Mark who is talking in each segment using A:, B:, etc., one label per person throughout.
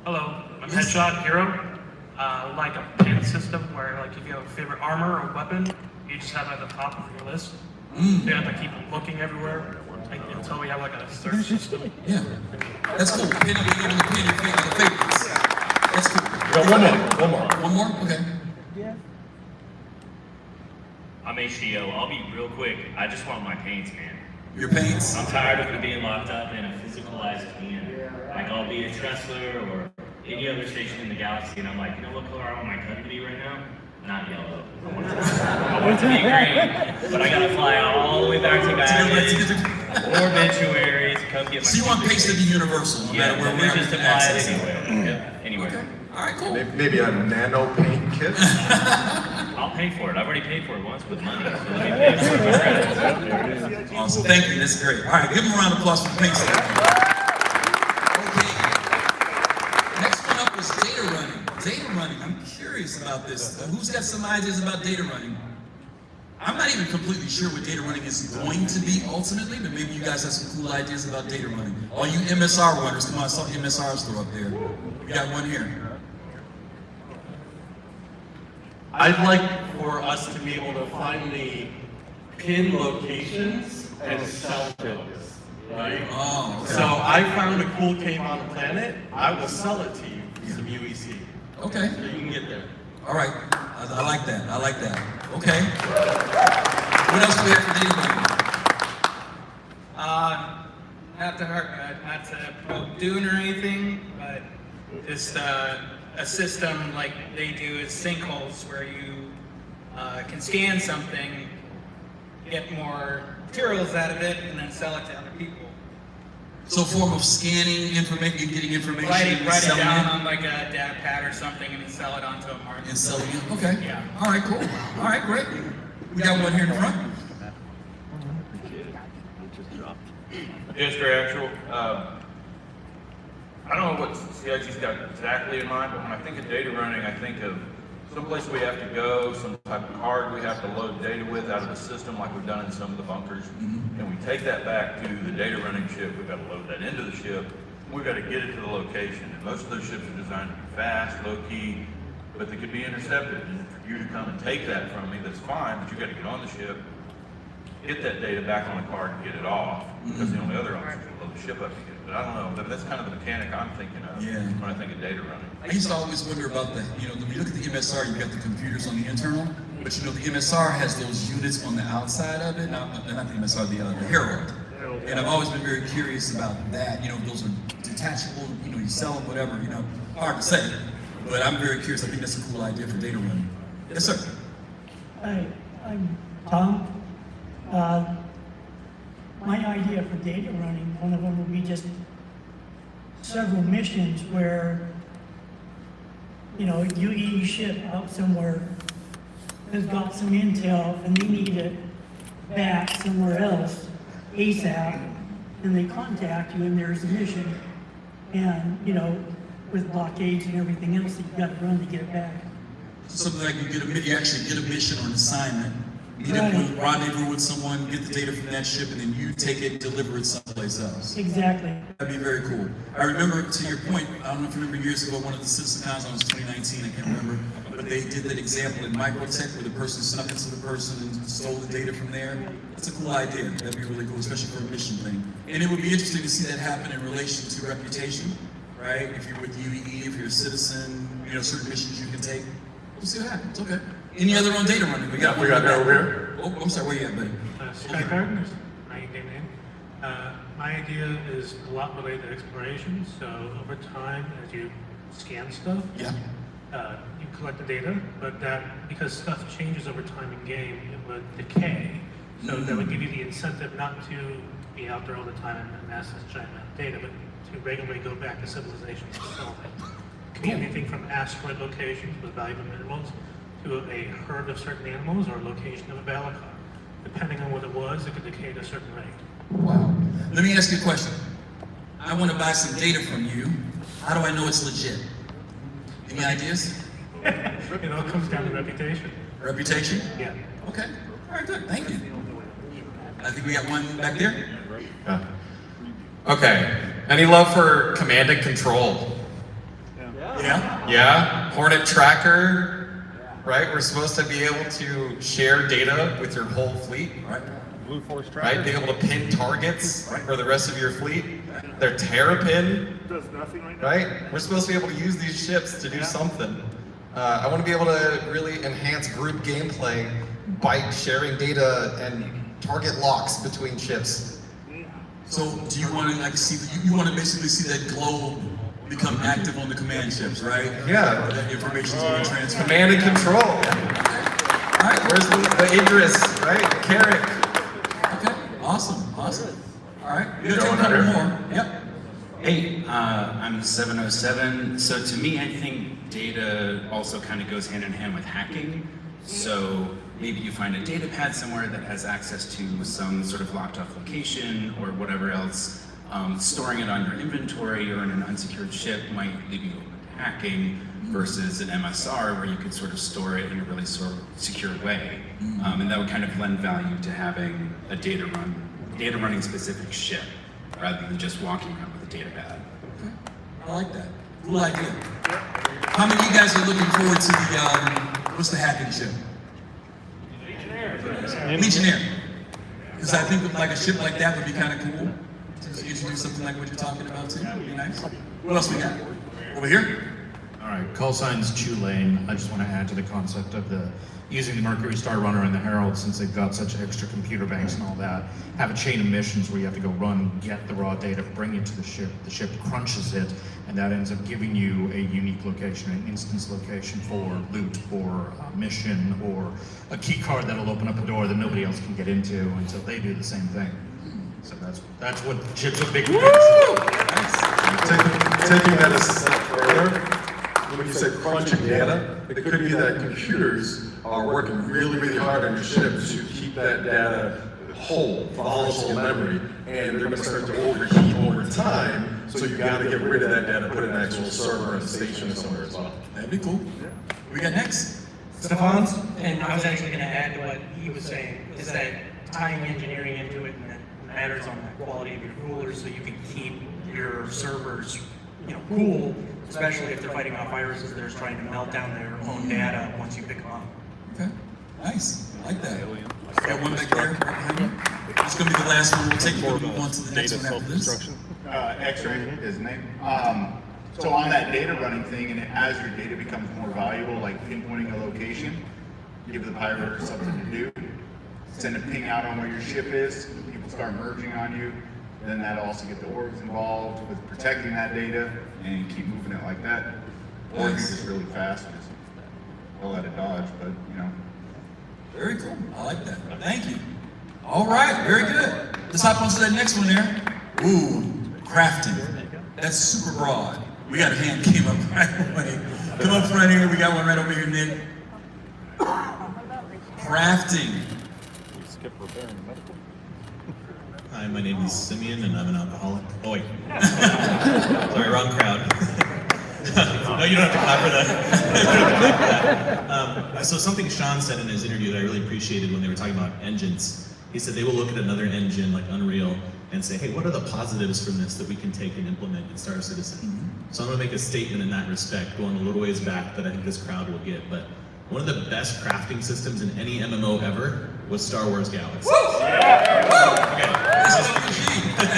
A: Hello, I'm
B: Yes.
A: Headshot Hero. Like a pin system where, like, if you have a favorite armor or weapon, you just have it at the top of your list. You have to keep looking everywhere until we have like a search system.
B: Yeah. That's cool. Being able to pin your favorites. That's cool.
C: We got one more.
B: One more? Okay.
D: I'm HDO. I'll be real quick. I just want my paints, man.
B: Your paints.
D: I'm tired of it being locked up in a physicalized can. Like, I'll be a Tressler or any other station in the galaxy, and I'm like, you know what color I want my gun to be right now? Not yellow. I want it to be green. But I gotta fly all the way back to Baggage or Obituary to come get my.
B: So you want paints to be universal, no matter where
D: we
B: we're
D: just apply it anywhere. Anywhere.
B: Okay. All right, cool.
C: Maybe a nano paint kit?
D: I'll pay for it. I've already paid for it once with money. So let me pay for it with credits.
B: Awesome. Thank you. That's great. All right, give them a round of applause for the paint stuff. Okay. Next one up is data running. Data running. I'm curious about this. Who's got some ideas about data running? I'm not even completely sure what data running is going to be ultimately, but maybe you guys have some cool ideas about data running. All you MSR runners, come on, I saw MSRs throw up there. We got one here.
E: I'd like for us to be able to find the pin locations and sell those, right?
B: Oh,
E: So I found a cool cave on the planet. I will sell it to you, some UEC.
B: okay.
E: So you can get there.
B: All right. I like that. I like that. Okay. What else do we have for data running?
F: Not to promote Dune or anything, but just a system like they do is sinkholes where you can scan something, get more materials out of it, and then sell it to other people.
B: So a form of scanning information, getting information,
F: Write
B: and
F: it
B: selling
F: down
B: it,
F: on like a data pad or something, and then sell it onto a market.
B: and selling it. Okay.
F: Yeah.
B: All right, cool. All right, great. We got one here in the front.
G: Just very actual. I don't know what CIG's got exactly in mind, but when I think of data running, I think of someplace we have to go, some type of card we have to load data with out of the system, like we've done in some of the bunkers. And we take that back to the data running ship. We've got to load that into the ship. We've got to get it to the location. And most of those ships are designed to be fast, low key, but they could be intercepted. And for you to come and take that from me, that's fine, but you got to get on the ship, get that data back on the card and get it off, because the only other option is to load the ship up to get it. But I don't know, that's kind of the mechanic I'm thinking of
B: Yeah.
G: when I think of data running.
B: I used to always wonder about the, when you look at the MSR, you've got the computers on the internal, but the MSR has those units on the outside of it, not the MSR, the Herald. And I've always been very curious about that, those are detachable, you sell them, whatever, hard to say. But I'm very curious, I think that's a cool idea for data running. Yes, sir.
H: Hi, I'm Tom. My idea for data running, one of them would be just several missions where, UE ship out somewhere has got some intel and they need it back somewhere else ASAP, and they contact you and there's a mission. And, with blockades and everything else that you got to run to get it back.
B: Something like you actually get a mission or an assignment, meet up with, rendezvous with someone, get the data from that ship, and then you take it, deliver it someplace else.
H: Exactly.
B: That'd be very cool. I remember, to your point, I don't know if you remember years ago, one of the CitizenCons, it was 2019, I can't remember, but they did that example in Microtech where the person snuck into the person and stole the data from there. That's a cool idea. That'd be really cool, especially for a mission thing. And it would be interesting to see that happen in relation to reputation, right? If you're with UE, if you're a citizen, certain missions you can take. We'll see what happens. Okay. Any other on data running? We got
C: that over here.
B: Oh, I'm sorry. Where you at, buddy?
A: Sky Gardens, my name. My idea is a lot related to exploration. So over time, as you scan stuff,
B: Yeah.
A: you collect the data, but because stuff changes over time in game, it would decay. So that would give you the incentive not to be out there all the time and amass this giant amount of data, but to regularly go back to civilizations and sell it. It could be anything from asteroid locations with valuable minerals to a herd of certain animals or a location of a battle car. Depending on what it was, it could decay at a certain rate.
B: Wow. Let me ask you a question. I want to buy some data from you. How do I know it's legit? Any ideas?
A: It all comes down to reputation.
B: Reputation?
A: Yeah.
B: Okay. All right, good. Thank you. I think we got one back there.
C: Okay. Any love for command and control?
B: Yeah?
E: Yeah, Hornet Tracker, right? We're supposed to be able to share data with your whole fleet,
B: Right?
E: right? Being able to pin targets for the rest of your fleet. Their Terrapin,
C: Does nothing right now.
E: right? We're supposed to be able to use these ships to do something. I want to be able to really enhance group gameplay by sharing data and target locks between ships.
B: So do you want to like see, you want to basically see that globe become active on the command ships, right?
E: Yeah.
B: Where that information is being transferred.
E: Command and control.
B: All right,
E: Where's the Idris, right? Carrick.
B: okay, awesome. All right, we got a couple more. Yep.
I: Hey, I'm 707. So to me, I think data also kind of goes hand in hand with hacking. So maybe you find a data pad somewhere that has access to some sort of locked off location or whatever else. Storing it on your inventory or in an unsecured ship might leave you open to hacking versus an MSR where you could sort of store it in a really sort of secure way. And that would kind of lend value to having a data running specific ship rather than just walking around with a data pad.
B: I like that. Cool idea. How many of you guys are looking forward to the, what's the hacking ship? Legionnaire. Because I think like a ship like that would be kind of cool. To introduce something like what you're talking about too. Would be nice. What else we got? Over here?
J: All right, call signs Tulane. I just want to add to the concept of using the Mercury Star Runner and the Herald, since they've got such extra computer banks and all that, have a chain of missions where you have to go run, get the raw data, bring it to the ship crunches it, and that ends up giving you a unique location, an instance location for loot or a mission or a key card that'll open up a door that nobody else can get into until they do the same thing. So that's what ships are big.
C: Taking that a step further, when you say crunching data, it could be that computers are working really, really hard on your ship to keep that data whole, volatile memory, and they're going to start to overheat over time. So you got to get rid of that data, put it in an actual server and station somewhere as well.
B: That'd be cool. What we got next?
K: Stefan's, and I was actually going to add to what he was saying, is that tying engineering into it, and that matters on the quality of your rulers, so you can keep your servers, cool, especially if they're fighting off viruses that are trying to melt down their own data once you pick them up.
B: Okay, nice. I like that. Got one back there, right behind you. It's gonna be the last one. We'll take it and move on to the next one after this.
L: X-ray is the name. So on that data running thing, and as your data becomes more valuable, like pinpointing a location, give the pirate something to do, send a ping out on where your ship is, people start merging on you, then that'll also get the orgs involved with protecting that data and keep moving it like that. Orgs is just really fast, just roll out of dodge, but
B: Very cool. I like that. Thank you. All right, very good. Let's hop on to that next one there. Ooh, crafting. That's super broad. We got a hand came up right away. Come up front here. We got one right over here, Nick. Crafting.
M: Hi, my name is Simeon, and I'm an alcoholic. Oh wait, sorry, wrong crowd. No, you don't have to clap for that. So something Sean said in his interview that I really appreciated when they were talking about engines. He said they will look at another engine like Unreal and say, hey, what are the positives from this that we can take and implement in Star Citizen? So I'm going to make a statement in that respect, going a little ways back that I think this crowd will get. But one of the best crafting systems in any MMO ever was Star Wars Galaxy. Okay,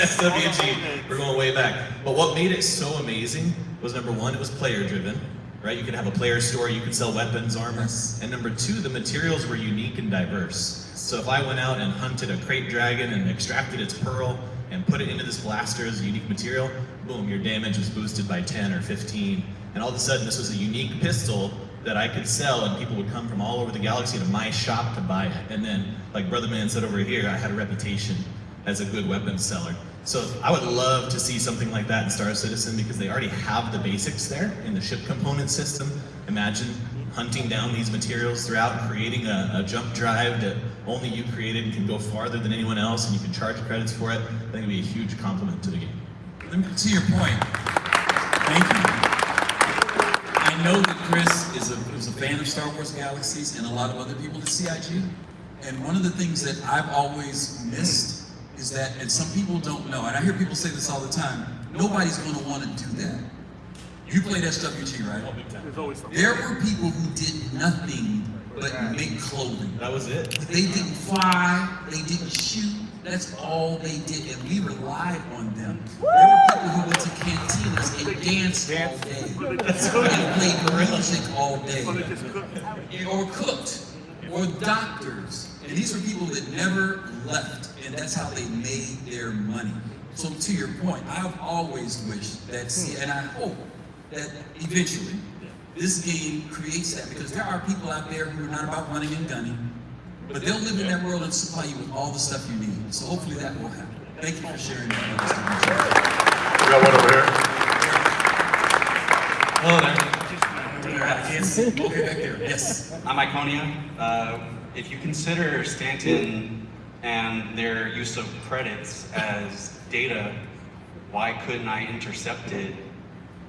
M: SWG. We're going way back. But what made it so amazing was, number one, it was player driven, right? You could have a player store, you could sell weapons, armor. And number two, the materials were unique and diverse. So if I went out and hunted a crate dragon and extracted its pearl and put it into this blaster as a unique material, boom, your damage was boosted by 10 or 15. And all of a sudden, this was a unique pistol that I could sell, and people would come from all over the galaxy to my shop to buy it. And then, like Brother Man said over here, I had a reputation as a good weapons seller. So I would love to see something like that in Star Citizen, because they already have the basics there in the ship component system. Imagine hunting down these materials throughout, creating a jump drive that only you created and can go farther than anyone else, and you can charge credits for it. I think it'd be a huge compliment to the game.
B: To your point, thank you. I know that Chris is a fan of Star Wars Galaxies, and a lot of other people at CIG. And one of the things that I've always missed is that, and some people don't know, and I hear people say this all the time, nobody's going to want to do that. You played SWG, right? There were people who did nothing but make clothing.
M: That was it.
B: They didn't fly, they didn't shoot, that's all they did, and we relied on them. There were people who went to cantinas and danced all day, and played music all day, or cooked, or doctors. And these were people that never left, and that's how they made their money. So to your point, I've always wished that, and I hope that eventually, this game creates that, because there are people out there who are not about running and gunning, but they'll live in that world and supply you with all the stuff you need. So hopefully that will happen. Thank you for sharing that with us.
C: We got one over here.
M: Hello there.
B: Yes. Okay, back there. Yes.
N: I'm Iconia. If you consider Stanton and their use of credits as data, why couldn't I intercept it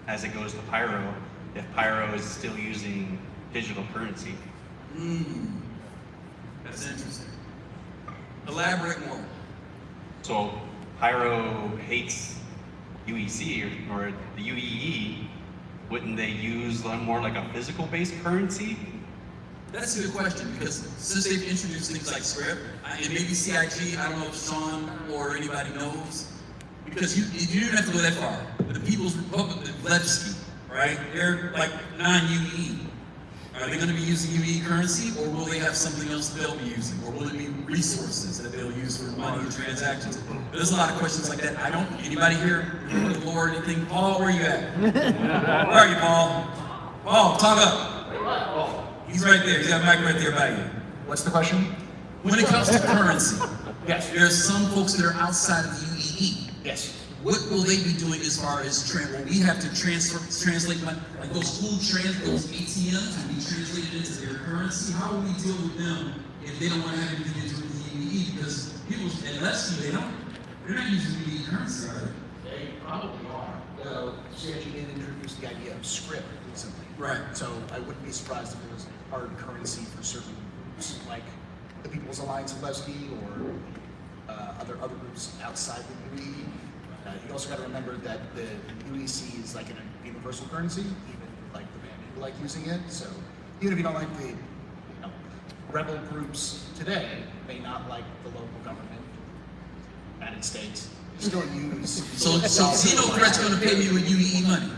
N: as it goes to Pyro if Pyro is still using digital currency?
B: That's interesting. Elaborate more.
N: So Pyro hates UEC or the UEE. Wouldn't they use more like a physical-based currency?
B: That's a good question, because since they've introduced things like Script, and maybe CIG, I don't know if Sean or anybody knows, because you don't have to go that far. The People's Republic of Levski, right? They're like non-UE. Are they going to be using UE currency, or will they have something else they'll be using? Or will it be resources that they'll use for money and transactions? There's a lot of questions like that. Anybody here, or anything? Paul, where are you at? Where are you, Paul? Paul, talk up. He's right there. He's got a mic right there by you.
O: What's the question?
B: When it comes to currency,
O: Yes.
B: there are some folks that are outside of the UEE.
O: Yes.
B: What will they be doing as far as will we have to translate money, like those those ATMs will be translated into their currency? How will we deal with them if they don't want to have anything to do with the UEE? Because people at Levski, they're not using UEE currency, are they?
O: They probably are. CIG did introduce the idea of script recently.
B: Right.
O: So I wouldn't be surprised if there was hard currency for certain groups, like the People's Alliance of Levski or other groups outside the UEE. You also got to remember that the UEC is like a universal currency, even like the band people like using it. So even if you don't like the rebel groups today, may not like the local government, United States, still use.
B: So Xenothreat's going to pay me with UEE money.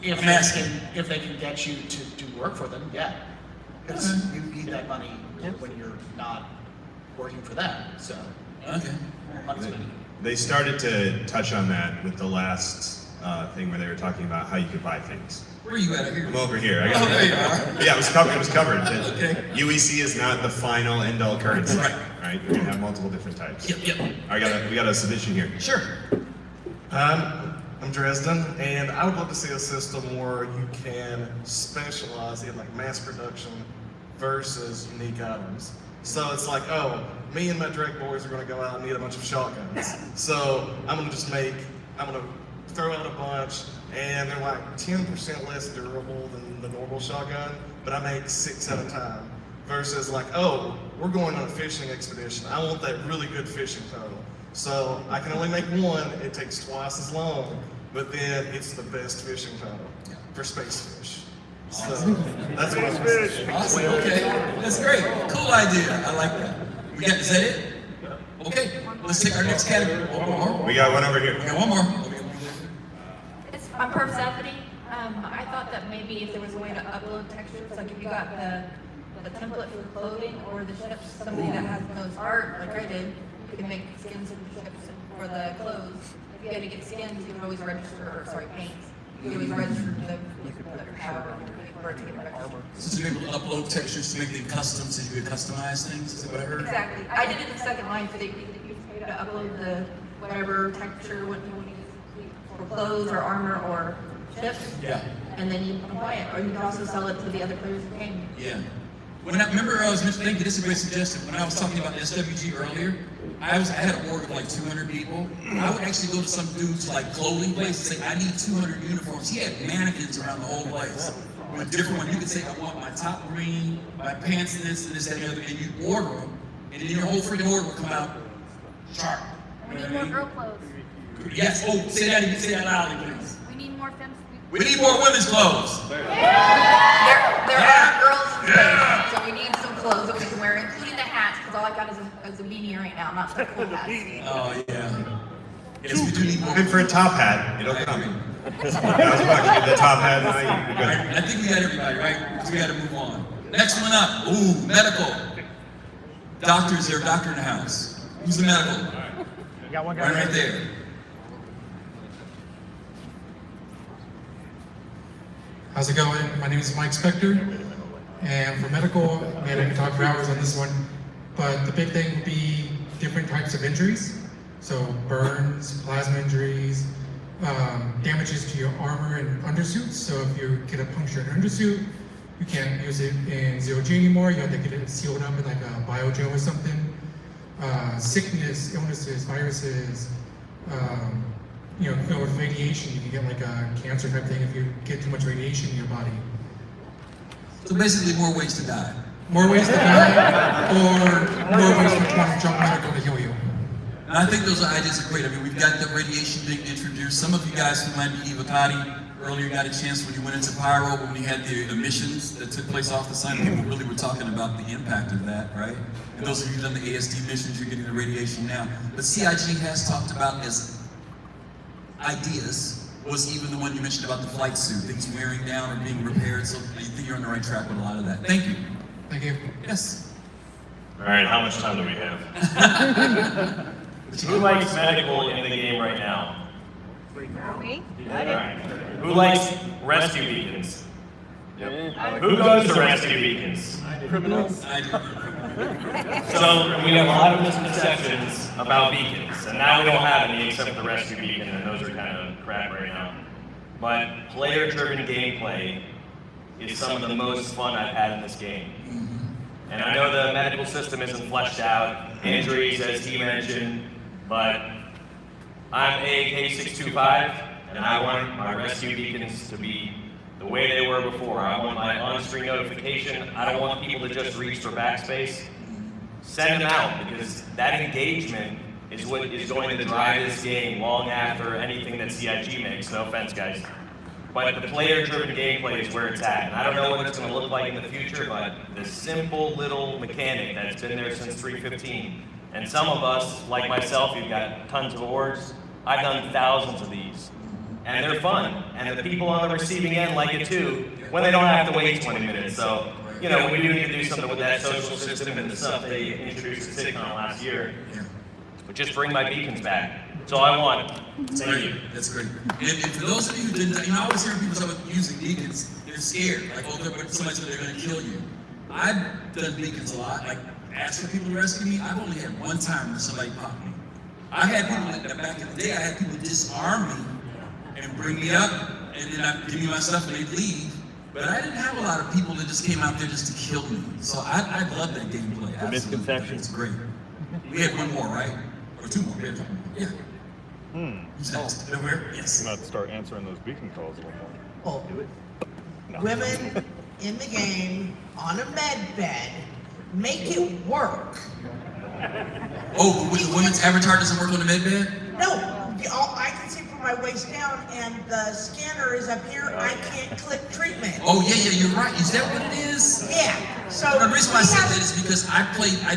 O: If they can get you to do work for them, yeah. Because you need that money when you're not working for them. So money's money.
P: They started to touch on that with the last thing where they were talking about how you could buy things.
B: Where are you at here?
P: I'm over here.
B: There you are.
P: Yeah, it was covered.
B: Okay.
P: UEC is not the final end-all currency. Right? We have multiple different types.
B: Yep.
P: We got a submission here.
B: Sure.
E: I'm Dresden, and I would love to see a system where you can specialize in like mass production versus unique items. So it's like, oh, me and my Drake boys are gonna go out and need a bunch of shotguns. So I'm gonna throw out a bunch, and they're like 10% less durable than the normal shotgun, but I make 6 at a time. Versus like, oh, we're going on a fishing expedition. I want that really good fishing total. So I can only make one, it takes twice as long, but then it's the best fishing total for space fish. So that's what I'm saying.
B: Awesome, okay. That's great. Cool idea. I like that. Is that it? Okay, let's take our next category. One more.
P: We got one over here.
B: We got one more.
Q: I'm Perp Stephanie. I thought that maybe if there was a way to upload textures, like if you got the template for the clothing or the ships, somebody that has those art, like I did, you could make skins of the ships for the clothes. If you had to get skins, you could always register, paints. You could always register the power for it to get registered.
B: So you're able to upload textures to make them custom, so you could customize things, is that what I heard?
Q: Exactly. I did it the second line, so you to upload the whatever texture, what you want to use for clothes or armor or ships.
B: Yeah.
Q: And then you can apply it, or you can also sell it to the other players in the game.
B: Yeah. Remember I was thinking, this is a great suggestion, when I was talking about SWG earlier, I had a board of like 200 people. I would actually go to some dude's like clothing place and say, I need 200 uniforms. He had mannequins around the whole place with different ones. You could say, I want my top green, my pants this, and this, that, and the other, and you order them, and then your whole freaking order will come out sharp.
R: We need more girl clothes.
B: Yes, say that loudly, please.
R: We need more
B: We need more women's clothes.
Q: There are girls in space, so we need some clothes that we can wear, including the hats, because all I got is a beanie right now, not the cool hats.
B: Oh, yeah. Yes, we do need more.
P: Good for a top hat. It'll come. I was about to get the top hat.
B: I think we got everybody, right? So we got to move on. Next one up. Ooh, medical. Doctor, is there a doctor in the house? Who's the medical?
K: Got one guy
B: Right there.
R: How's it going? My name is Mike Spector, and for medical, man, I can talk for hours on this one, but the big thing would be different types of injuries. So burns, plasma injuries, damages to your armor and undersuits. So if you get a punctured undersuit, you can't use it in 0G anymore. You have to get it sealed up in like a biogel or something. Sickness, illnesses, viruses, with radiation, you can get like a cancer type thing if you get too much radiation in your body.
B: So basically, more ways to die.
R: More ways to die, or more ways for jump medical to heal you.
B: And I think those ideas are great. I mean, we've got the radiation being introduced. Some of you guys who might be Evocati earlier got a chance when you went into Pyro, when we had the emissions that took place off the sun. People really were talking about the impact of that, right? And those of you who've done the ASD missions, you're getting the radiation now. But CIG has talked about as ideas was even the one you mentioned about the flight suit, things wearing down or being repaired. So I think you're on the right track with a lot of that. Thank you.
R: Thank you.
B: Yes.
S: All right, how much time do we have? Who likes medical in the game right now?
Q: Me?
S: All right. Who likes rescue beacons? Who goes to rescue beacons?
B: Criminals? I do.
S: So we have a lot of misconceptions about beacons, and now we don't have any except for the rescue beacon, and those are kind of crap right now. But player-driven gameplay is some of the most fun I've had in this game. And I know the medical system isn't fleshed out, injuries as he mentioned, but I'm AK625, and I want my rescue beacons to be the way they were before. I want my on-screen notification. I don't want people to just reach for backspace. Send them out, because that engagement is what is going to drive this game long after anything that CIG makes. No offense, guys. But the player-driven gameplay is where it's at. And I don't know what it's going to look like in the future, but the simple little mechanic that's been there since 3.15. And some of us, like myself, you've got tons of orgs. I've done thousands of these. And they're fun. And the people on the receiving end like it too, when they don't have to wait 20 minutes. So, we do need to do something with that social system and the stuff they introduced at SIGCON last year. But just bring my beacons back. That's all I want. Thank you.
B: That's great. And for those of you who didn't, I always hear people talk about using beacons. They're scared, like, somebody said they're going to kill you. I've done beacons a lot. Like, ask for people to rescue me. I've only had one time where somebody popped me. I had people back in the day. I had people disarm me and bring me up, and then I'd give me my stuff and they'd leave. But I didn't have a lot of people that just came out there just to kill me. So I love that gameplay.
S: The misconception.
B: It's great. We had one more, right? Or two more. Yeah. Who's next? Where? Yes.
T: I'm going to start answering those beacon calls a little more.
U: Oh.
T: Do it? No.
U: Women in the game on a med bed, make it work.
B: Oh, with the women's avatar doesn't work on the med bed?
U: No, I can see from my waist down, and the scanner is up here. I can't click treatment.
B: Oh yeah, you're right. Is that what it is?
U: Yeah. So
B: the reason why I said that is because I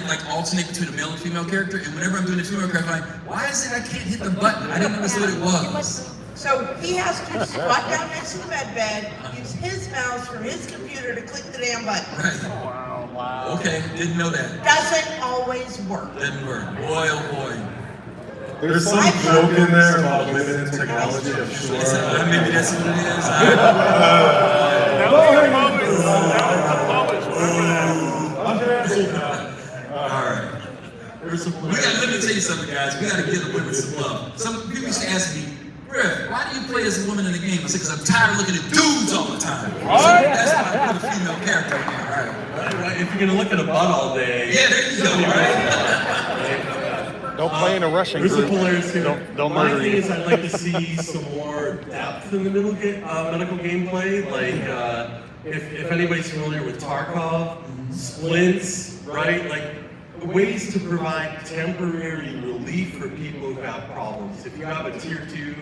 B: like alternate between a male and female character, and whenever I'm doing a female character, I'm like, why is it I can't hit the button? I didn't understand what it was.
U: So he has to squat down next to the med bed, use his mouse from his computer to click the damn button.
B: Right. Wow. Okay, didn't know that.
U: Doesn't always work.
B: Didn't work. Boy, oh boy.
C: There's some joke in there about women in technology, I'm sure.
B: Maybe that's what it is. Alright. Let me tell you something, guys. We gotta give the women some love. Some people used to ask me, Griff, why do you play as a woman in the game? I said, because I'm tired of looking at dudes all the time. So that's why I put a female character in there, right?
S: If you're gonna look at a butt all day.
B: Yeah, there you go, right?
T: Don't play in a Russian group. Don't
V: My
T: murder
V: thing
T: you.
V: is, I'd like to see some more depth in the medical gameplay. Like, if anybody's familiar with Tarkov, splints, right? Like, ways to provide temporary relief for people who have problems. If you have a tier 2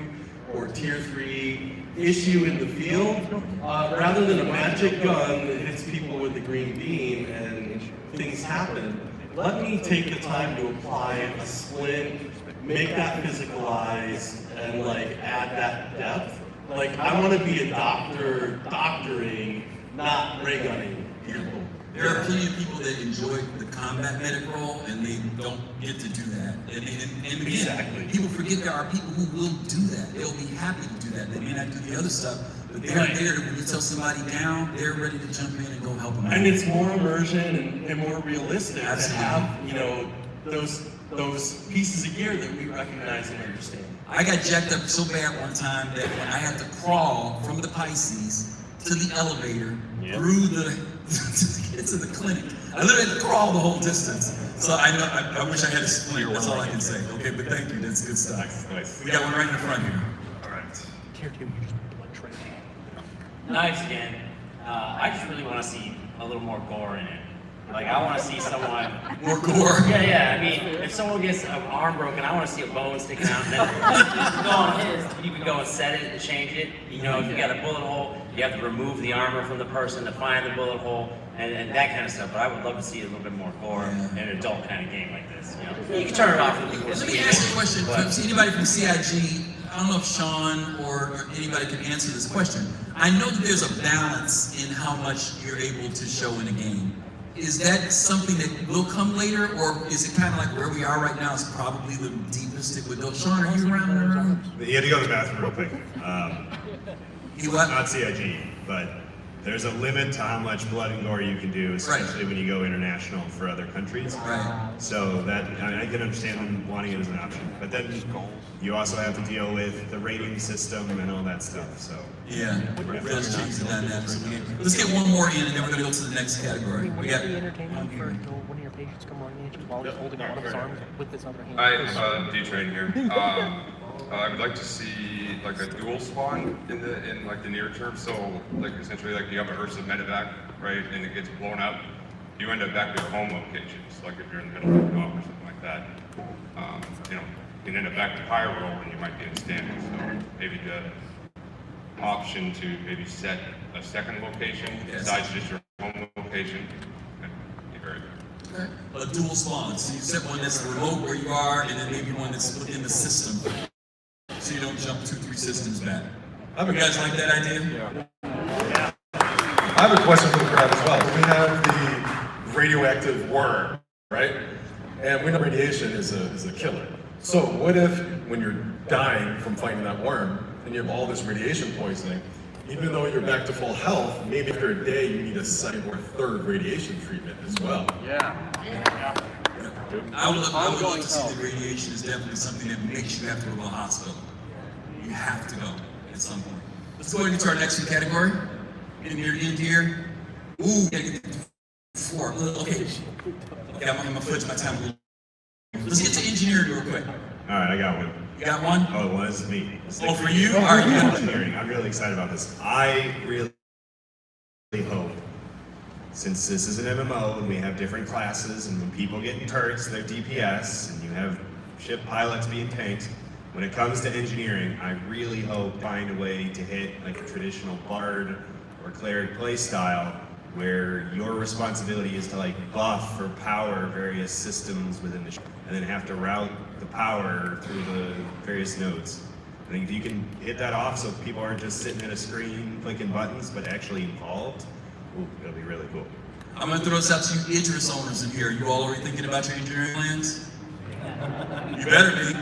V: or tier 3 issue in the field, rather than a magic gun that hits people with a green beam and things happen, let me take the time to apply a splint, make that physicalized, and like add that depth. Like I want to be a doctor doctoring, not ray gunning people.
B: There are plenty of people that enjoy the combat medic role, and they don't get to do that. And again,
V: Exactly.
B: people forget there are people who will do that. They'll be happy to do that. They may not do the other stuff, but they're
V: Right.
B: there to, when you tell somebody down, they're ready to jump in and go help them out.
V: And it's more immersion and more realistic
B: Absolutely.
V: to have, you know, those pieces of gear that we recognize and understand.
B: I got jacked up so bad one time that when I had to crawl from the Pisces to the elevator through the to get to the clinic, I literally had to crawl the whole distance. So I wish I had a splint. That's all I can say. Okay, but thank you. That's good stuff.
P: Nice.
B: We got one right in the front here.
P: All right.
U: Tier 2, you just blood trade.
D: Nice again. I just really want to see a little more gore in it. Like I want to see someone
B: more gore.
D: Yeah. I mean, if someone gets an arm broken, I want to see a bone sticking out. And then you can go on his. You can go and set it and change it. You know, if you got a bullet hole, you have to remove the armor from the person to find the bullet hole and that kind of stuff. But I would love to see a little bit more gore in an adult kind of game like this. You know, you can turn it off.
B: Let me ask you a question. Anybody from CIG? I don't know if Sean or anybody can answer this question. I know that there's a balance in how much you're able to show in a game. Is that something that will come later, or is it kind of like where we are right now is probably the deepest it would go? Sean, are you around in the room?
P: You had to go to the bathroom real quick.
B: You what?
P: Not CIG, but there's a limit to how much blood and gore you can do, especially when you go international for other countries.
B: Right.
P: So that I can understand them wanting it as an option, but then you also have to deal with the rating system and all that stuff. So
B: Yeah, let's change the dynamics. Let's get one more in, and then we're going to go to the next category. We got.
U: Entertainment for one of your patients come running at you while he's holding one of his arms with his other hand.
F: Hi, D-Train here. I would like to see like a dual spawn in like the near term. So like essentially like you have a Ursa medevac, right, and it gets blown up. You end up back to your home locations. Like if you're in the middle of a dog or something like that, you know, you can end up back to pyro and you might be in standing. So maybe the option to maybe set a second location besides just your home location. That'd be very good.
B: A dual spawn. So you set one that's remote where you are, and then maybe one that's within the system, so you don't jump 2-3 systems back. You guys like that idea?
C: Yeah. I have a question for the crowd as well. We have the radioactive worm, right? And we know radiation is a killer. So what if when you're dying from fighting that worm and you have all this radiation poisoning, even though you're back to full health, maybe after a day you need a second or third radiation treatment as well.
B: I would love to see the radiation is definitely something that makes you have to go to the hospital. You have to go at some point. Let's go ahead and get to our next category. In your end here. Ooh, gotta get to 4. Okay, I'm gonna fudge my time a little. Let's get to engineering real quick.
P: All right, I got one.
B: You got one?
P: Oh, it was me.
B: Oh, for you? All right, you got one.
P: Engineering. I'm really excited about this. I really hope, since this is an MMO and we have different classes, and when people get in turrets, they're DPS, and you have ship pilots being tanks, when it comes to engineering, I really hope find a way to hit like a traditional bard or cleric play style where your responsibility is to like buff or power various systems within the ship and then have to route the power through the various nodes. I think if you can hit that off so people aren't just sitting at a screen clicking buttons but actually involved, ooh, that'll be really cool.
B: I'm gonna throw this out to you Idris owners in here. You all already thinking about your engineering plans? You better be.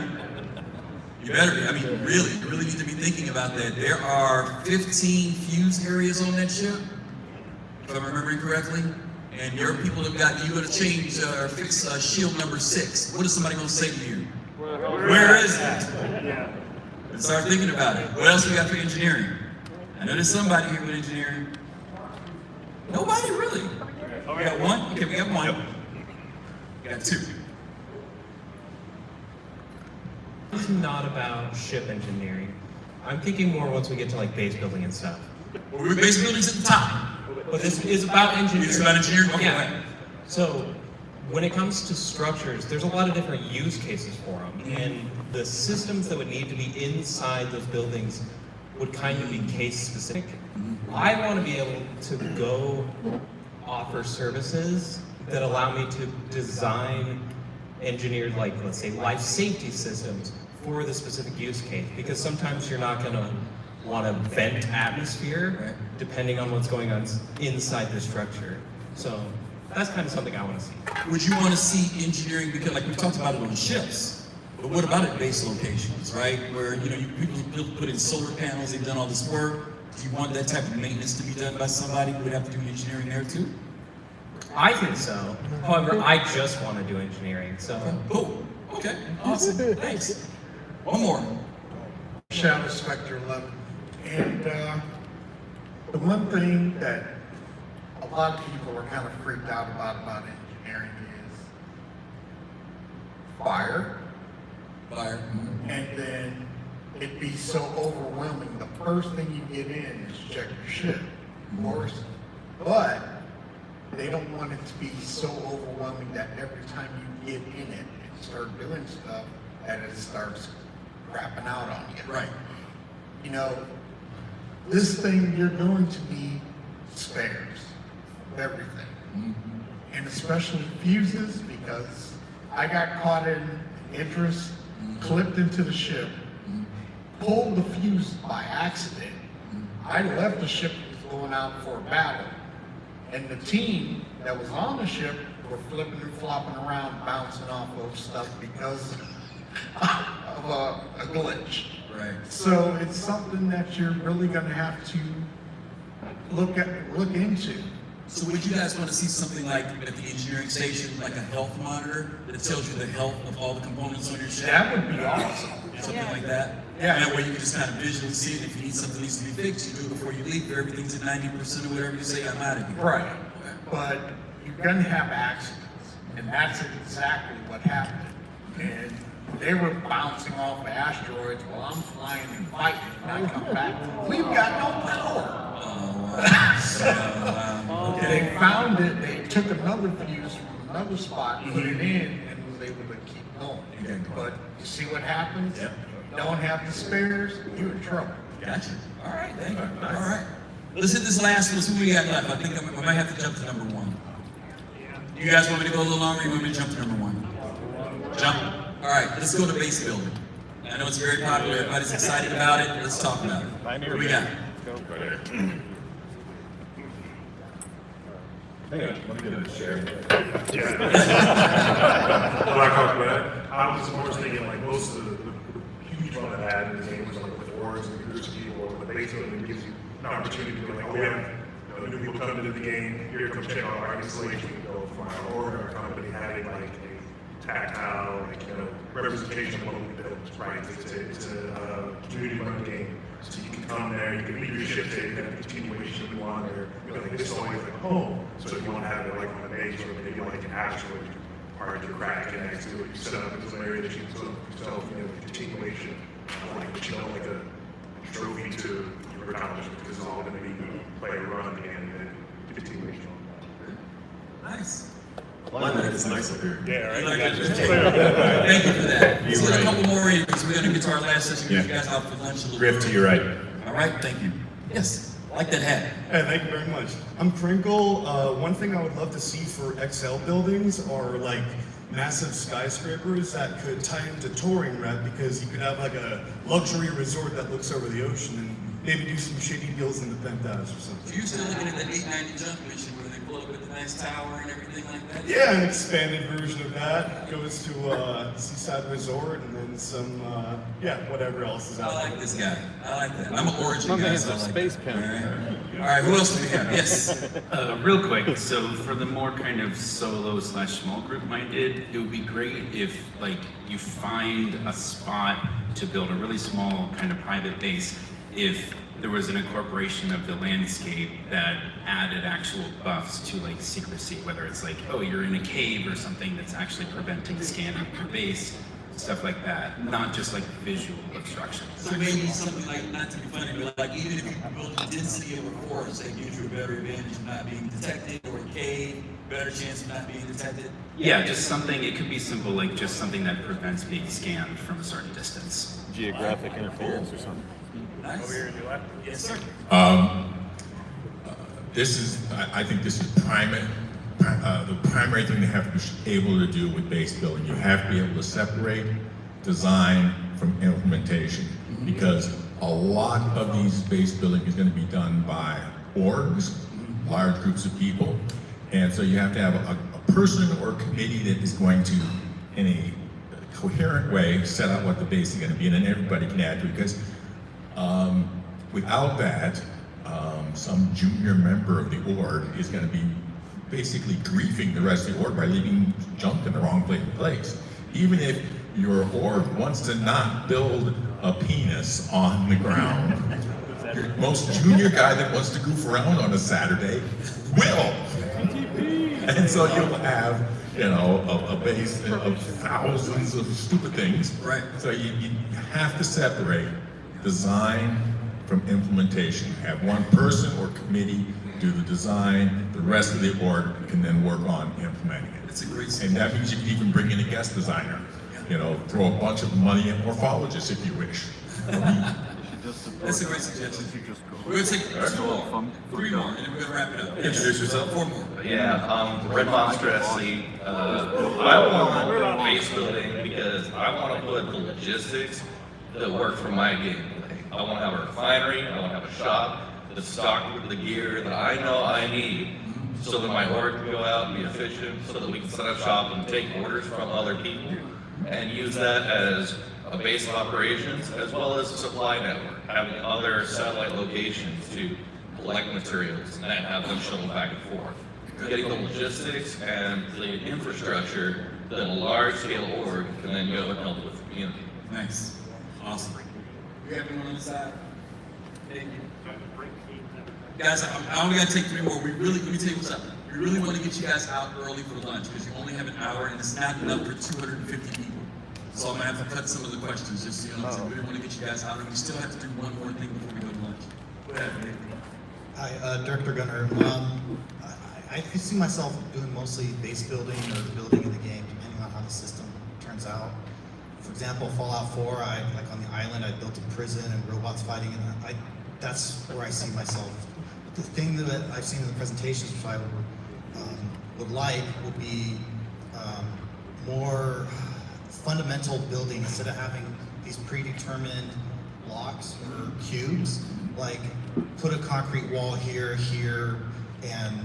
B: You better be. I mean, really, you really need to be thinking about that. There are 15 fuse areas on that ship, if I'm remembering correctly. And your people have got, you're gonna change or fix shield number 6. What is somebody gonna say to you? Where is it? And start thinking about it. What else we got for engineering? I know there's somebody here with engineering. Nobody really. We got one? Okay, we got one. We got 2.
W: It's not about ship engineering. I'm thinking more once we get to like base building and stuff.
B: Well, base building's at the top.
W: But this is about engineering.
B: It's about engineering? Okay,
W: yeah.
B: right.
W: So when it comes to structures, there's a lot of different use cases for them. And the systems that would need to be inside those buildings would kind of be case specific. I want to be able to go offer services that allow me to design engineered, like, let's say, life safety systems for the specific use case, because sometimes you're not going to want to vent atmosphere depending on what's going on inside the structure. So that's kind of something I want to see.
B: Would you want to see engineering, because like we talked about it on ships, but what about at base locations, right? Where, you know, you put in solar panels, they've done all this work. Do you want that type of maintenance to be done by somebody who would have to do engineering there too?
W: I think so. However, I just want to do engineering, so.
B: Cool. Okay, awesome, thanks. One more.
A: Shadow Spectre 11. And the one thing that a lot of people are kind of freaked out about engineering is fire.
B: Fire.
A: And then it'd be so overwhelming. The first thing you get in is check your ship, of course. But they don't want it to be so overwhelming that every time you get in it and start doing stuff, that it starts crapping out on you.
B: Right.
A: You know, this thing, you're going to need spares of everything. And especially fuses, because I got caught in interest, clipped into the ship, pulled the fuse by accident. I left the ship that was going out for a battle. And the team that was on the ship were flipping and flopping around, bouncing off of stuff because of a glitch.
B: Right.
A: So it's something that you're really going to have to look into.
B: So would you guys want to see something like at the engineering station, like a health monitor that tells you the health of all the components on your ship?
A: That would be awesome.
B: Something like that?
A: Yeah.
B: And that way you can just kind of visually see it. If you need something needs to be fixed, you do it before you leave. If everything's at 90% or whatever, you say, I'm out of here.
A: Right. But you're going to have accidents. And that's exactly what happened. And they were bouncing off asteroids while I'm flying and fighting. And I come back, we've got no power.
B: Okay.
A: They found it, they took another fuse from another spot, put it in, and was able to keep going. But you see what happens?
B: Yep.
A: Don't have the spares, you're in trouble.
B: Gotcha. All right, thank you. All right. Let's hit this last one. So who we got left? I think I might have to jump to number one. You guys want me to go a little longer, or you want me to jump to number one? Jump. All right, let's go to base building. I know it's very popular. Everybody's excited about it. Let's talk about it. What do we got?
C: Hang on, let me get a share.
G: Black Hawk Red. I was more thinking like most of the huge fun I had in this game was like with wars and groups of people, or the base building gives you an opportunity to be like, oh, we have new people coming into the game, here, come check out our installation. We go from our org, our company having like a tactile, like, representation of what we built, right? It's a community run game. So you can come there, you can leave your ship there, you can have a continuation you want, or you're like, this is always like home. So if you want to have it like on a base or maybe like an asteroid part to crack it next to it, you set up this area that you can put yourself, a continuation of like, but like a trophy to your accomplishment, because it's all going to be player run and continuation.
B: Nice.
C: It's nice up here.
G: Yeah, right.
B: Thank you for that. Let's get a couple more in because we're going to get to our last session. Get you guys out for lunch a little
P: Griff,
B: bit.
P: to your right.
B: All right, thank you. Yes, I like that hat.
H: Hey, thank you very much. I'm Crinkle. One thing I would love to see for XL buildings are like massive skyscrapers that could tie into touring red, because you could have like a luxury resort that looks over the ocean and maybe do some shady deals in the penthouse or something.
B: So you're still looking at that 890 jump mission where they pull up with the nice tower and everything like that?
H: Yeah, an expanded version of that goes to Seaside Resort and then some, whatever else is out
B: I
H: there.
B: like this guy. I like that. I'm an origin guy, so I like
P: space
B: that.
P: pen.
B: All right, who else do we have? Yes.
I: Real quick, so for the more kind of solo/small group minded, it would be great if like you find a spot to build a really small kind of private base. If there was an incorporation of the landscape that added actual buffs to like secrecy, whether it's like, oh, you're in a cave or something that's actually preventing scanning your base, stuff like that, not just like visual obstruction.
B: So maybe something like, not to be funny, but like even if you build the density of a forest, that gives you a better advantage of not being detected, or a cave, better chance of not being detected.
I: Yeah, just something, it could be simple, like just something that prevents being scanned from a certain distance.
P: Geographic interference or something.
B: Nice.
G: Over here in your left.
B: Yes, sir.
J: I think this is the primary thing they have to be able to do with base building. You have to be able to separate design from implementation, because a lot of these base building is going to be done by orgs, large groups of people, and so you have to have a person or committee that is going to, in a coherent way, set out what the base is going to be, and then everybody can add to it, because without that, some junior member of the org is going to be basically griefing the rest of the org by leaving junk in the wrong place. Even if your org wants to not build a penis on the ground, your most junior guy that wants to goof around on a Saturday will. And so you'll have, a base of thousands of stupid things.
B: Right.
J: So you have to separate design from implementation. Have one person or committee do the design, the rest of the org can then work on implementing it.
B: It's a great
J: And that means you can even bring in a guest designer. Throw a bunch of money at morphologists if you wish.
B: That's a great suggestion. We're gonna take three more, and then we're gonna wrap it up.
C: Introduce yourself.
B: 4 more.
L: Yeah, Red Monster SC. I want base building because I want to put the logistics that work for my gameplay. I want to have a refinery, I want to have a shop that's stocked with the gear that I know I need, so that my org can go out and be efficient, so that we can set up shop and take orders from other people, and use that as a base of operations, as well as a supply network, having other satellite locations to collect materials and have them shuttle back and forth. Getting the logistics and the infrastructure that a large-scale org can then go and help with the community.
B: Nice. Awesome. You have anyone on the side? Thank you. Guys, I only got to take 3 more. Let me tell you what's up. We really want to get you guys out early for lunch, because you only have an hour, and it's not enough for 250 people. So I'm going to have to cut some of the questions, just so you know. So we really want to get you guys out, and we still have to do one more thing before we go to lunch. Go ahead, Dave.
M: Hi, Director Gunner. I see myself doing mostly base building or building in the game, depending on how the system turns out. For example, Fallout 4, like on the island, I built a prison and robots fighting, and that's where I see myself. The thing that I've seen in the presentations, which I would like, would be more fundamental building instead of having these predetermined blocks or cubes. Like, put a concrete wall here, and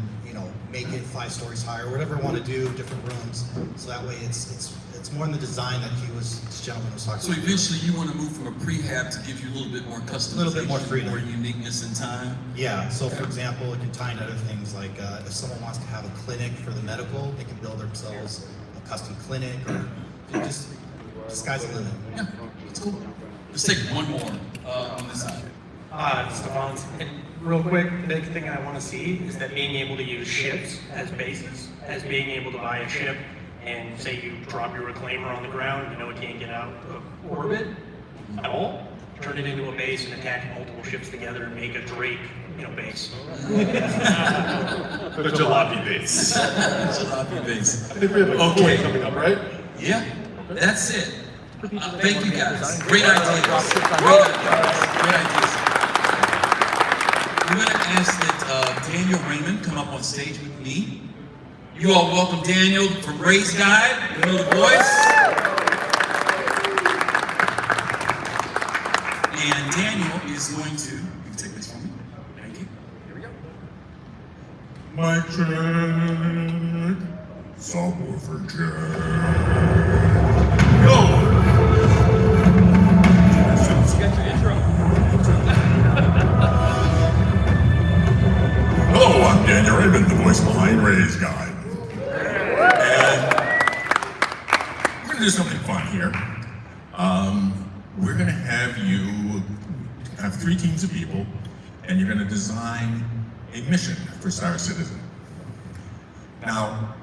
M: make it 5 stories high, or whatever I want to do, different rooms. So that way, it's more in the design that this gentleman was talking
B: So
M: about.
B: eventually you want to move from a prehab to give you a little bit more customization,
M: A little bit more freedom.
B: more uniqueness in time.
M: Yeah, so for example, it can tie into other things like if someone wants to have a clinic for the medical, they can build themselves a custom clinic, or just sky's the limit.
B: Yeah, that's cool. Let's take one more on this side.
K: Stefan, and real quick, the thing I want to see is that being able to use ships as bases, as being able to buy a ship and say you drop your reclaimer on the ground, it can't get out of orbit at all, turn it into a base and attack multiple ships together and make a Drake, base.
C: The jalopy base.
B: Jalopy base.
C: I think we have a
B: Okay.
C: coming up, right?
B: Yeah, that's it. Thank you guys. Great ideas. Great ideas. I'm going to ask that Daniel Raymond come up on stage with me. You all welcome Daniel from Race Guide. You know the voice. And Daniel is going to, you can take this from me. Thank you. Here we go.
J: Mic check. Subwoofer check. Go!
S: Get your intro.
J: Hello, I'm Daniel Raymond, the voice behind Ray's Guide. And we're gonna do something fun here. We're gonna have you have 3 teams of people, and you're gonna design a mission for Star Citizen. Now,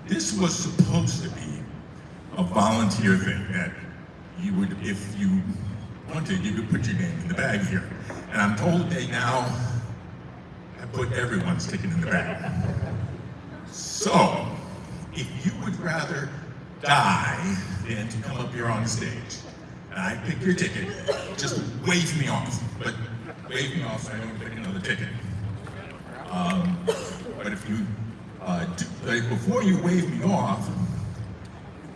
J: this was supposed to be a volunteer thing that you would, if you wanted, you could put your name in the bag here. And I'm told they now have put everyone's ticket in the bag. So, if you would rather die than to come up here on stage, and I pick your ticket, just wave me off. But wave me off so I don't pick another ticket. But if you, like, before you wave me off,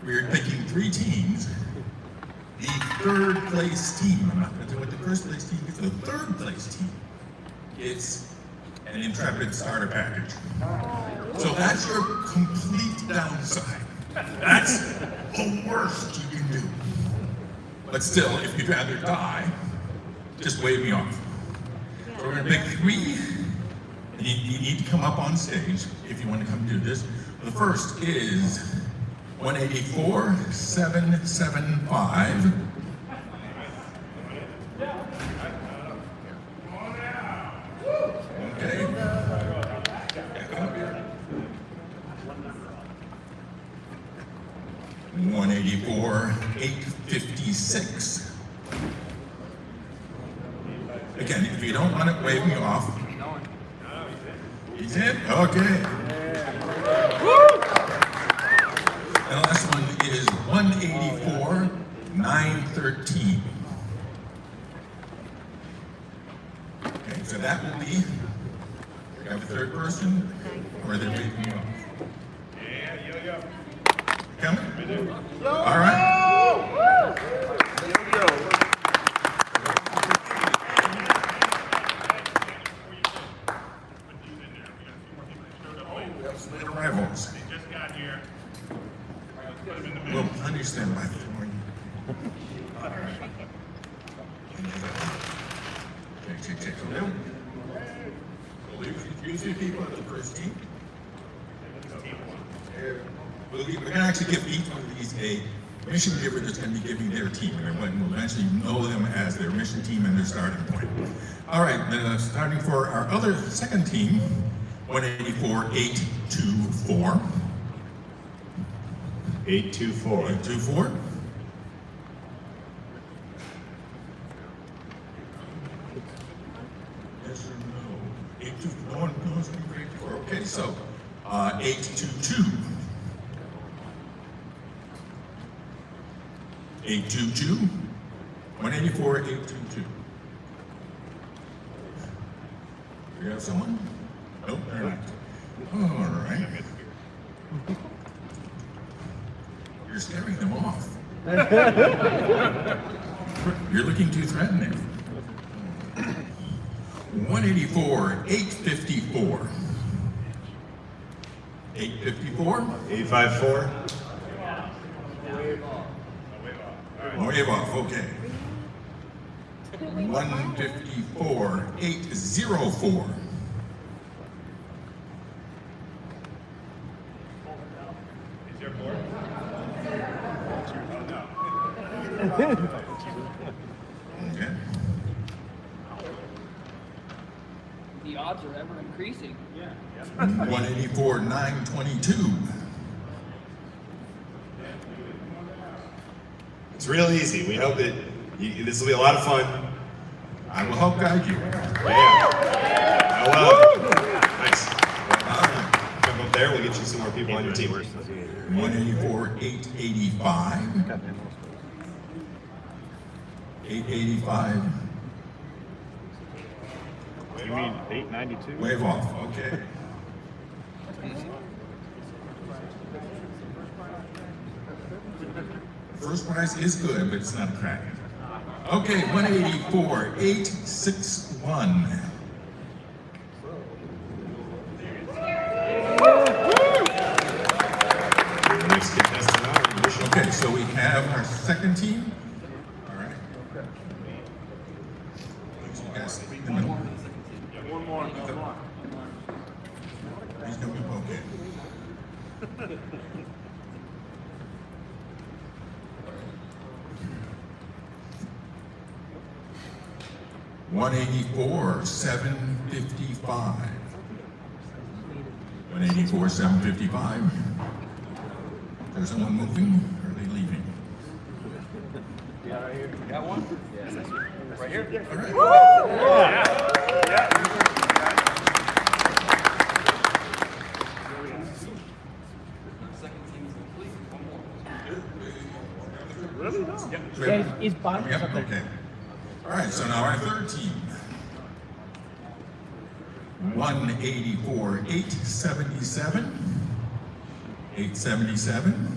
J: we're picking 3 teams. The third place team, I'm not gonna do what the first place team gets, the third place team gets an Intrepid starter package. So that's your complete downside. That's the worst you can do. But still, if you'd rather die, just wave me off. So we're gonna pick 3, and you need to come up on stage if you want to come do this. The first is 184-775. Okay. 184-856. Again, if you don't want to wave me off. He's in? Okay. And the last one is 184-913. Okay, so that will be, we have a third person, or they're waving me off. Coming? All right. Rivals. We'll understand by the morning. Check. We'll use you people at the first team. We're going to actually give each one of these a mission giver that's going to be giving their team, and we'll eventually know them as their mission team and their starting point. All right, starting for our other second team, 184-824.
P: 824.
J: 824. Yes or no? 824. No one knows 824. Okay, so 822. 822. 184-822. Do you have someone? Nope, they're not. All right. You're scaring them off. You're looking too threatening. 184-854. 854?
P: 854.
J: Wave off, okay. 154-804. Okay.
E: The odds are ever increasing.
J: 184-922.
P: It's real easy. We hope that this will be a lot of fun.
J: I will help guide you.
P: Yeah. Oh, well. Nice. Come up there. We'll get you some more people on your team.
J: 184-885. 885.
T: You mean 892?
J: Wave off, okay. First prize is good, but it's not a crack. Okay, 184-861. Okay, so we have our second team. All right. You guys in the middle.
T: One more.
J: These no people, okay. 184-755. 184-755. Is there someone moving, or are they leaving?
E: Yeah, right here. Got one? Yeah. Right here?
J: All right.
E: Really? No.
J: Yep.
E: Is bottom
J: Yep, okay. All right, so now our third team. 184, 877. 877.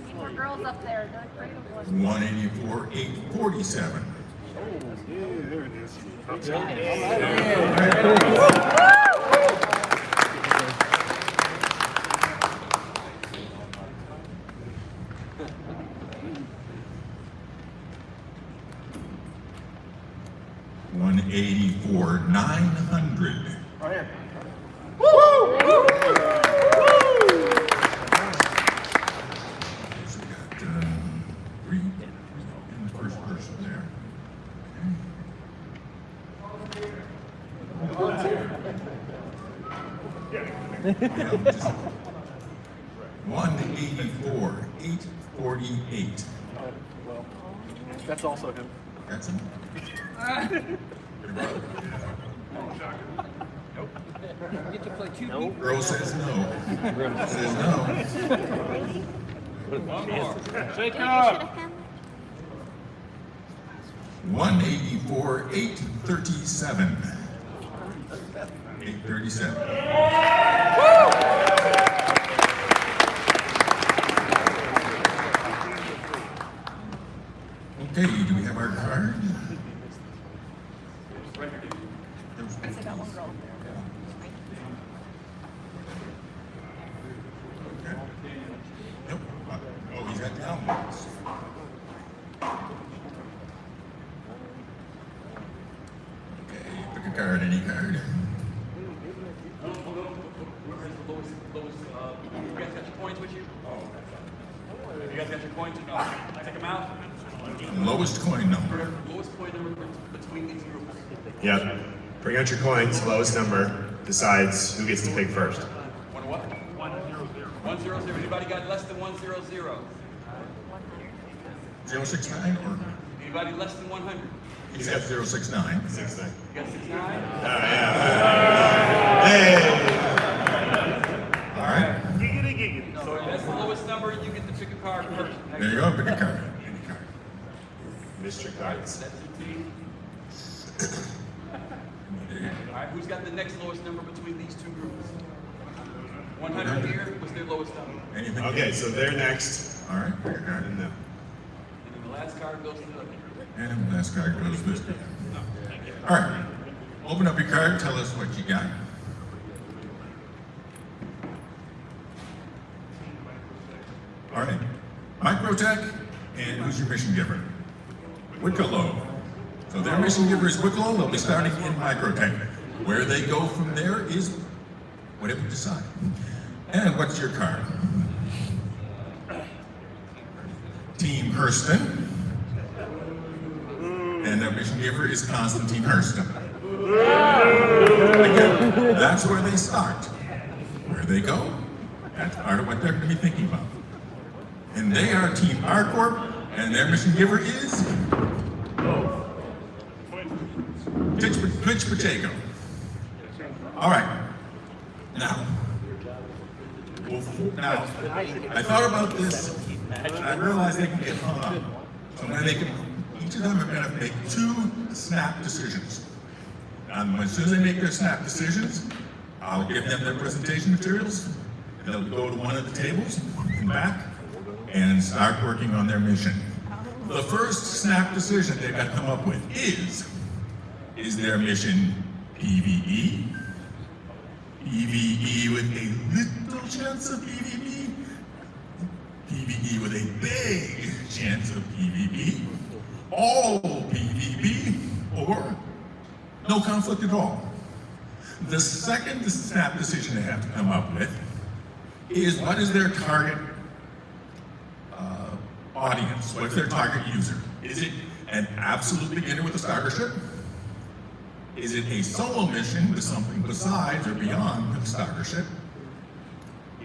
Q: Need more girls up there. They're great at voice.
J: 184, 847.
T: Yeah, there it is.
J: One 184, 900.
T: Right here.
J: So we got three in the first person there. Yeah, just 184, 848.
T: Well, that's also him.
J: That's him. Your brother?
T: Nope.
E: You get to play two
J: Girl says no. Says no.
T: One more. Shake it
Q: Should
T: up.
Q: have
J: 184, 837. 837. Okay, do we have our card?
Q: I still got one girl up there.
J: Nope. Oh, he's got down ones. Okay, pick a card, any card.
E: You guys got your coins with you? You guys got your coins or no? I take them out?
J: Lowest coin number.
E: Lowest coin number between these groups.
P: Yep. Bring out your coins. Lowest number decides who gets to pick first.
E: One what? 100. 100. Anybody got less than 100?
J: 069 or?
E: Anybody less than 100?
J: He's got 069.
P: 69.
E: You got 69?
J: All right.
T: Giggity, giggity.
E: So if that's the lowest number, you get to pick a card first.
J: There you go, pick a card. Any card.
P: Mr. Cards.
E: That's your team. All right, who's got the next lowest number between these two groups? 100 here was their lowest number.
J: Anything?
P: Okay, so they're next.
J: All right, pick a card.
P: And then
E: And then the last card goes to the other group.
J: And the last card goes this way. All right. Open up your card. Tell us what you got. All right. Microtech, and who's your mission giver? Wicklow. So their mission giver is Wicklow. They'll be starting in Microtech. Where they go from there is whatever you decide. And what's your card? Team Hurston. And their mission giver is Constantine Hurston. Again, that's where they start. Where they go, that's part of what they're going to be thinking about. And they are Team R-Corp, and their mission giver is Twitch Pacheco. All right. Now, I thought about this, and I realized they can get hung up. So when they can, each of them are going to make 2 snap decisions. And as soon as they make their snap decisions, I'll give them their presentation materials, and they'll go to one of the tables and back and start working on their mission. The first snap decision they've got to come up with is their mission PvE? PvE with a little chance of PvP? PvE with a big chance of PvP? All PvP? Or no conflict at all? The second snap decision they have to come up with is what is their target audience? What's their target user? Is it an absolute beginner with a starter ship? Is it a solo mission with something besides or beyond the starter ship?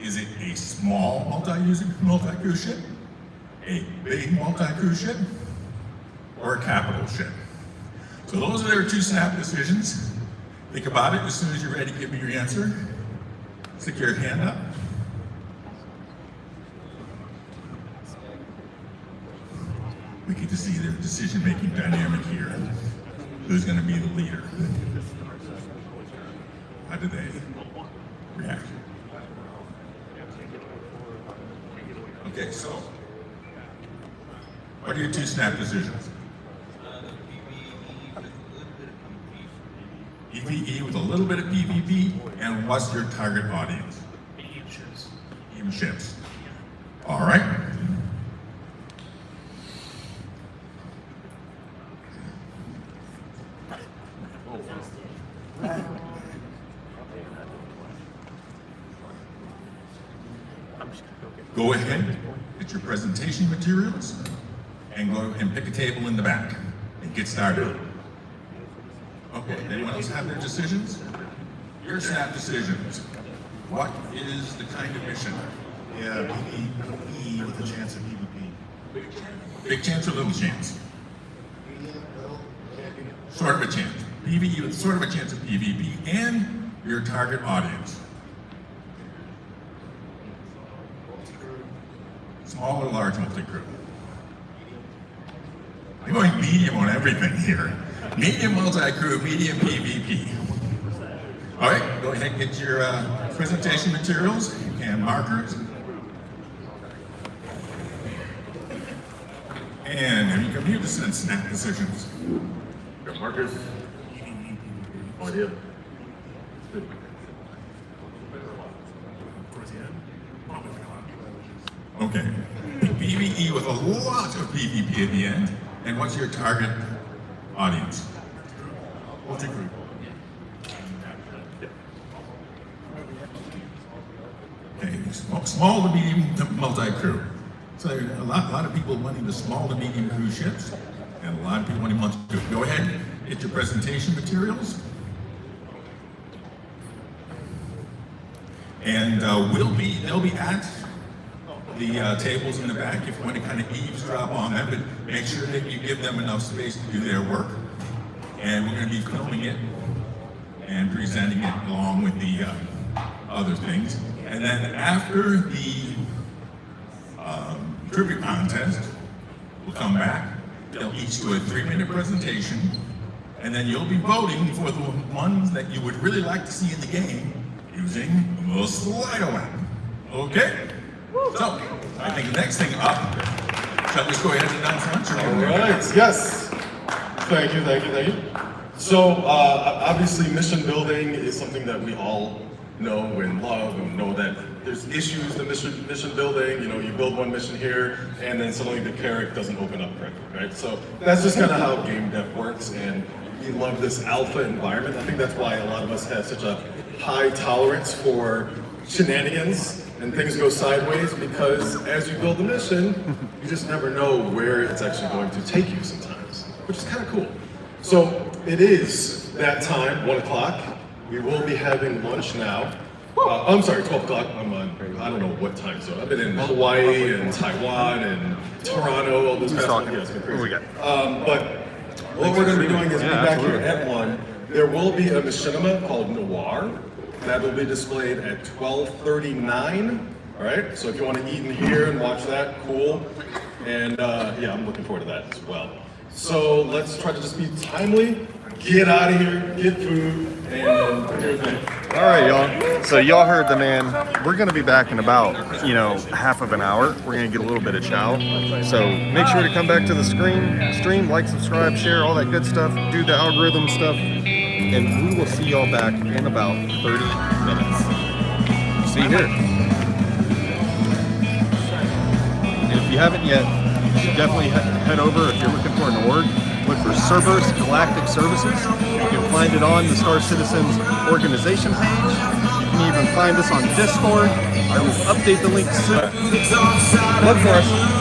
J: Is it a small multi-user, multi-crew ship? A big multi-crew ship? Or a capital ship? So those are their 2 snap decisions. Think about it. As soon as you're ready, give me your answer. Stick your hand up. We get to see their decision-making dynamic here. Who's going to be the leader? How do they react? Okay, so what are your two snap decisions? PvE with a little bit of PvP, and what's your target audience? Medium ships. All right. Go ahead, get your presentation materials, and go and pick a table in the back and get started. Okay, anyone else have their decisions? Your snap decisions. What is the kind of mission?
H: Yeah, PvE with a chance of PvP.
J: Big chance or little chance? Sort of a chance. PvE with sort of a chance of PvP and your target audience. Small or large multi-crew? I'm going medium on everything here. Medium multi-crew, medium PvP. All right, go ahead and get your presentation materials and markers. And have you computer and snap decisions?
C: Got markers? No idea.
J: Okay. PvE with a lot of PvP at the end. And what's your target audience?
H: Multi-crew.
J: Okay, small to medium to multi-crew. So a lot of people wanting the small to medium cruise ships, and a lot of people wanting multi-crew. Go ahead, get your presentation materials. And they'll be at the tables in the back if you want to kind of eavesdrop on them, but make sure that you give them enough space to do their work. And we're going to be filming it and presenting it along with the other things. And then after the trivia contest, we'll come back. They'll each do a 3-minute presentation, and then you'll be voting for the ones that you would really like to see in the game using the Slido app. Okay? So, I think the next thing up, shall we just go ahead and announce lunch?
C: All right, yes. Thank you. So, obviously mission building is something that we all know and love, and know that there's issues in mission building. You know, you build one mission here, and then suddenly the carrot doesn't open up correctly, right? So that's just kind of how game dev works, and we love this alpha environment. I think that's why a lot of us have such a high tolerance for shenanigans and things go sideways, because as you build the mission, you just never know where it's actually going to take you sometimes, which is kind of cool. So it is that time, 1 o'clock. We will be having lunch now. I'm sorry, 12 o'clock. I'm on, I don't know what time zone. I've been in Hawaii and Taiwan and Toronto all this past week. Yeah, it's been crazy. But what we're going to be doing is be back here at 1. There will be a machinima called Noir that will be displayed at 12:39. All right, so if you want to eat in here and watch that, cool. And yeah, I'm looking forward to that as well. So let's try to just be timely, get out of here, get food, and here's the...
N: All right, y'all. So y'all heard the man. We're going to be back in about, half of an hour. We're going to get a little bit of chow. So make sure to come back to the stream, like, subscribe, share, all that good stuff. Do the algorithm stuff. And we will see y'all back in about 30 minutes. See you here. And if you haven't yet, you should definitely head over if you're looking for an org. Look for Cerberus Galactic Services. You can find it on the Star Citizens organization page. You can even find us on Discord. I will update the link soon. Look for us.